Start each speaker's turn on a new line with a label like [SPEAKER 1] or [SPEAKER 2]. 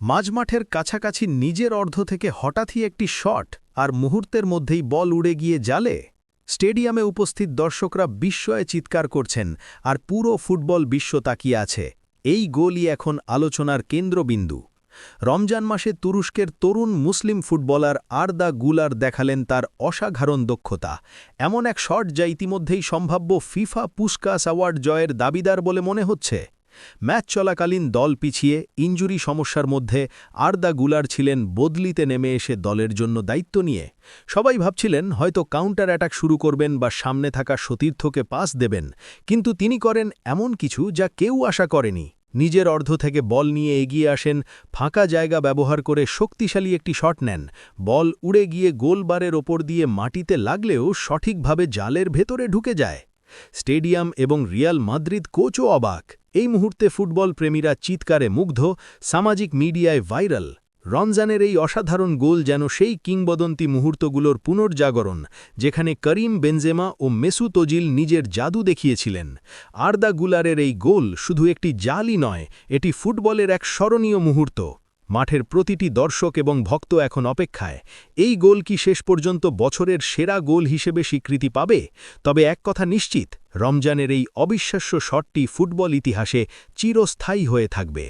[SPEAKER 1] মাঝমাঠের কাছাকাছি নিজের অর্ধ থেকে হঠাৎই একটি শট আর মুহূর্তের মধ্যেই বল উড়ে গিয়ে জালে। স্টেডিয়ামে উপস্থিত দর্শকরা বিস্ময়ে চিৎকার করছেন আর পুরো ফুটবল বিশ্ব তাকিয়ে আছে। এই গোলই এখন আলোচনার কেন্দ্রবিন্দু। রমজান মাসে তুরস্কের তরুণ মুসলিম ফুটবলার আরদা গুলার দেখালেন তার অসাধারণ দক্ষতা। এমন এক শট যা ইতিমধ্যেই সম্ভাব্য ফিফা পুস্কাস অ্যাওয়ার্ড জয়ের দাবিদার বলে মনে হচ্ছে। ম্যাচ চলাকালীন দল পিছিয়ে ইনজুরি সমস্যার মধ্যে আরদা গুলার ছিলেন বদলিতে নেমে এসে দলের জন্য দায়িত্ব নিয়ে। সবাই ভাবছিলেন হয়তো কাউন্টার অ্যাটাক শুরু করবেন বা সামনে থাকা সতীর্থকে পাস দেবেন, কিন্তু তিনি করেন এমন কিছু যা কেউ আশা করেনি। নিজের অর্ধ থেকে বল নিয়ে এগিয়ে আসেন, ফাঁকা জায়গা ব্যবহার করে শক্তিশালী একটি শট নেন। বল উড়ে গিয়ে গোলবারের ওপর দিয়ে মাটিতে লাগলেও সঠিকভাবে জালের ভেতরে ঢুকে যায়। স্টেডিয়াম এবং রিয়াল মাদ্রিদ কোচও অবাক। এই মুহূর্তে ফুটবল প্রেমীরা চিৎকারে মুগ্ধ, সামাজিক মিডিয়ায় ভাইরাল। রমজানের এই অসাধারণ গোল যেন সেই কিংবদন্তি মুহূর্তগুলোর পুনর্জাগরণ, যেখানে করিম বেনজেমা ও মেসুত ওজিল নিজের জাদু দেখিয়েছিলেন। আরদা গুলারের এই গোল শুধু একটি জালই নয়, এটি ফুটবলের এক স্মরণীয় মুহূর্ত। মাঠের প্রতিটি দর্শক এবং ভক্ত এখন অপেক্ষায়, এই গোল কি শেষ পর্যন্ত বছরের সেরা গোল হিসেবে স্বীকৃতি পাবে? তবে এক কথা নিশ্চিত, রমজানের এই অবিশ্বাস্য শটটি ফুটবল ইতিহাসে চিরস্থায়ী হয়ে থাকবে।